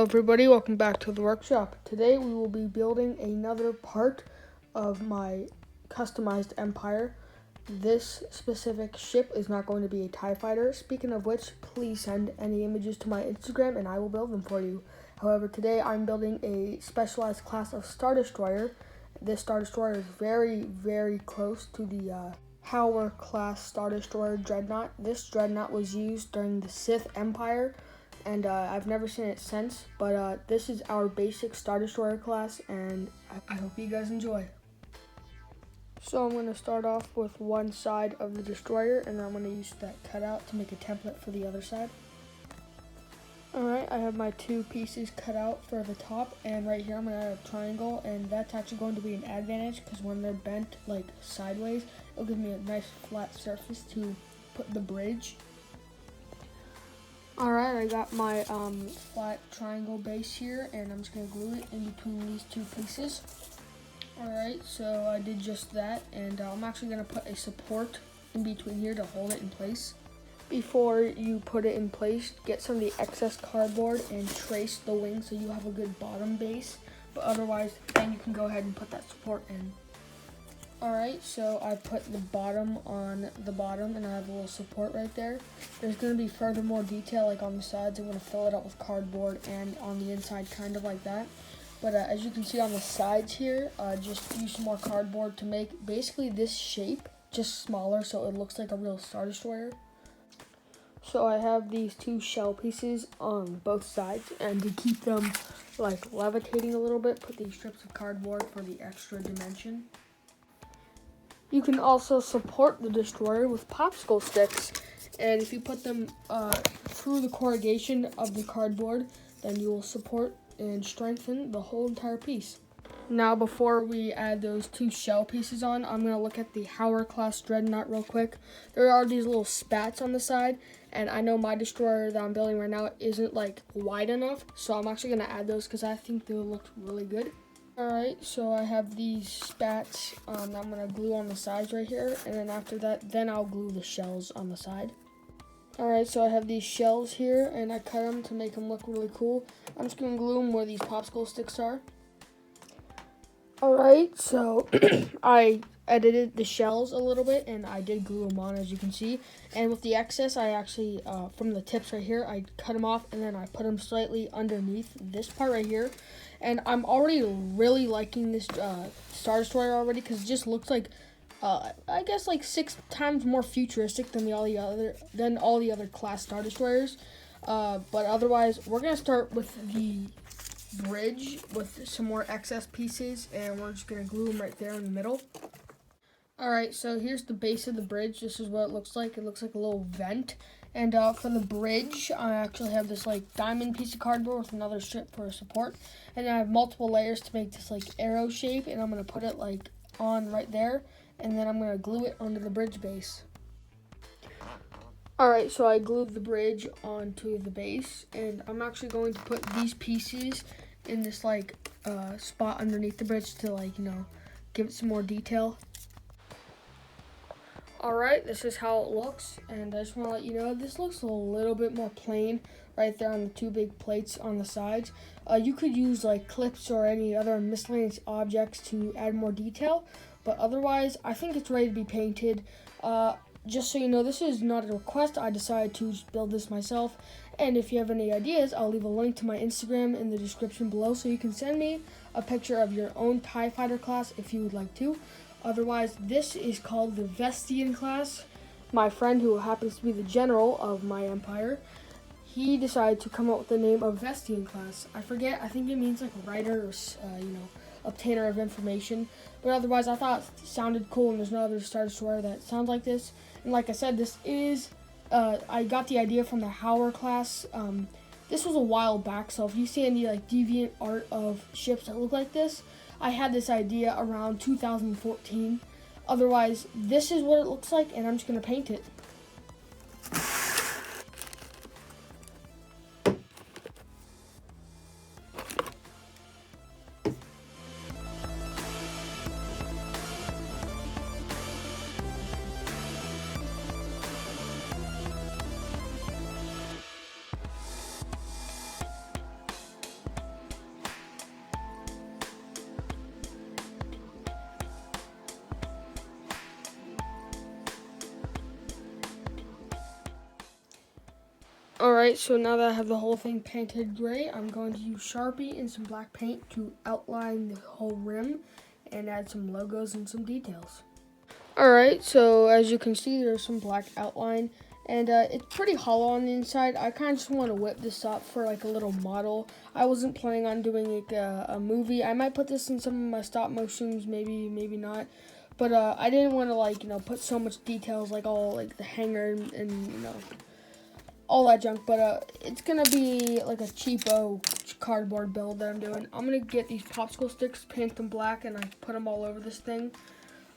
everybody, welcome back to the workshop. Today we will be building another part of my customized empire. This specific ship is not going to be a TIE fighter. Speaking of which, please send any images to my Instagram and I will build them for you. However, today I'm building a specialized class of Star Destroyer. This Star Destroyer is very close to the Howler class Star Destroyer Dreadnought. This Dreadnought was used during the Sith Empire, and I've never seen it since, but this is our basic Star Destroyer class, and I hope you guys enjoy. So I'm going to start off with one side of the destroyer, and then I'm going to use that cutout to make a template for the other side. Alright, I have my two pieces cut out for the top, and right here I'm going to add a triangle, and that's actually going to be an advantage because when they're bent like sideways, it'll give me a nice flat surface to put the bridge. Alright, I got my flat triangle base here, and I'm just going to glue it in between these two pieces. Alright, so I did just that, and I'm actually going to put a support in between here to hold it in place. Before you put it in place, get some of the excess cardboard and trace the wing so you have a good bottom base, but otherwise then you can go ahead and put that support in. Alright, so I put the bottom on the bottom and I have a little support right there. There's going to be further more detail like on the sides. I'm going to fill it out with cardboard and on the inside kind of like that. But as you can see on the sides here, just use some more cardboard to make basically this shape, just smaller so it looks like a real Star Destroyer. So I have these two shell pieces on both sides, and to keep them like levitating a little bit, put these strips of cardboard for the extra dimension. You can also support the destroyer with popsicle sticks, and if you put them through the corrugation of the cardboard, then you will support and strengthen the whole entire piece. Now before we add those two shell pieces on, I'm going to look at the Howler class Dreadnought real quick. There are these little spats on the side, and I know my destroyer that I'm building right now isn't like wide enough, so I'm actually going to add those because I think they'll look really good. Alright, so I have these spats that I'm going to glue on the sides right here, and then after that, then I'll glue the shells on the side. Alright, so I have these shells here, and I cut them to make them look really cool. I'm just going to glue them where these popsicle sticks are. Alright, so I edited the shells a little bit, and I did glue them on, as you can see. And with the excess, I actually, from the tips right here, I cut them off, and then I put them slightly underneath this part right here. And I'm already really liking this Star Destroyer already, because it just looks like, I guess like 6 times more futuristic than all the other class Star Destroyers. But otherwise, we're gonna start with the bridge with some more excess pieces, and we're just gonna glue them right there in the middle. Alright, so here's the base of the bridge. This is what it looks like. It looks like a little vent. And for the bridge, I actually have this like diamond piece of cardboard with another strip for support. And then I have multiple layers to make this like arrow shape, and I'm gonna put it like on right there, and then I'm gonna glue it onto the bridge base. Alright, so I glued the bridge onto the base, and I'm actually going to put these pieces in this like spot underneath the bridge to like, you know, give it some more detail. Alright, this is how it looks, and I just want to let you know this looks a little bit more plain right there on the two big plates on the sides. You could use like clips or any other miscellaneous objects to add more detail, but otherwise I think it's ready to be painted. Just so you know, this is not a request. I decided to build this myself. And if you have any ideas, I'll leave a link to my Instagram in the description below so you can send me a picture of your own TIE fighter class if you would like to. Otherwise, this is called the Vestian class. My friend, who happens to be the general of my empire, he decided to come up with the name of Vestian class. I forget, I think it means like writer or, obtainer of information. But otherwise, I thought it sounded cool, and there's no other Star Destroyer that sounds like this. And like I said, this is, I got the idea from the Howler class. This was a while back, so if you see any like deviant art of ships that look like this, I had this idea around 2014. Otherwise, this is what it looks like, and I'm just going to paint it. Alright, so now that I have the whole thing painted gray, I'm going to use Sharpie and some black paint to outline the whole rim and add some logos and some details. Alright, so as you can see, there's some black outline, and it's pretty hollow on the inside. I kind of just want to whip this up for like a little model. I wasn't planning on doing like a movie. I might put this in some of my stop motions, maybe not. But I didn't want to like, put so much details like all like the hanger and all that junk. But it's going to be like a cheapo cardboard build that I'm doing. I'm going to get these popsicle sticks, paint them black, and I put them all over this thing.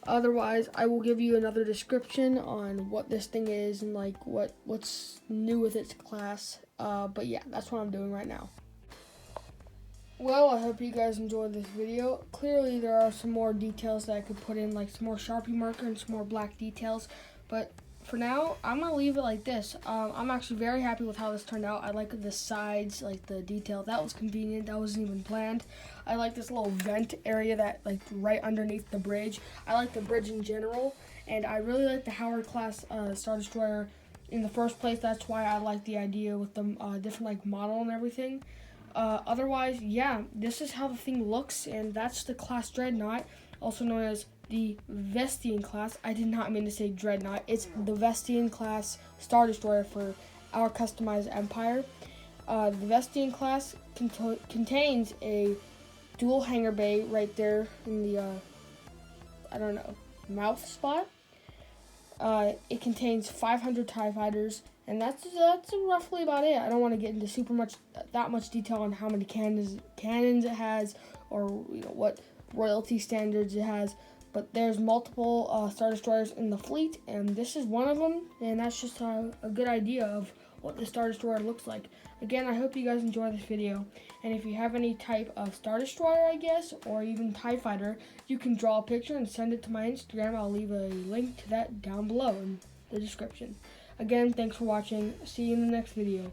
Otherwise, I will give you another description on what this thing is and like what's new with its class. But yeah, that's what I'm doing right now. Well, I hope you guys enjoyed this video. Clearly, there are some more details that I could put in, like some more Sharpie marker and some more black details. But for now, I'm going to leave it like this. I'm actually very happy with how this turned out. I like the sides, like the detail. That was convenient. That wasn't even planned. I like this little vent area that, like, right underneath the bridge. I like the bridge in general. And I really like the Howard class Star Destroyer in the first place. That's why I like the idea with the different, like, model and everything. Otherwise, yeah, this is how the thing looks, and that's the class Dreadnought, also known as the Vestian class. I did not mean to say Dreadnought. It's the Vestian class Star Destroyer for our customized Empire. The Vestian class contains a dual hangar bay right there in the, mouth spot. It contains 500 TIE fighters, and that's roughly about it. I don't want to get into that much detail on how many cannons it has, or what royalty standards it has. But there's multiple Star Destroyers in the fleet, and this is one of them. And that's just a good idea of what the Star Destroyer looks like. Again, I hope you guys enjoy this video. And if you have any type of Star Destroyer, I guess, or even TIE Fighter, you can draw a picture and send it to my Instagram. I'll leave a link to that down below in the description. Again, thanks for watching. See you in the next video.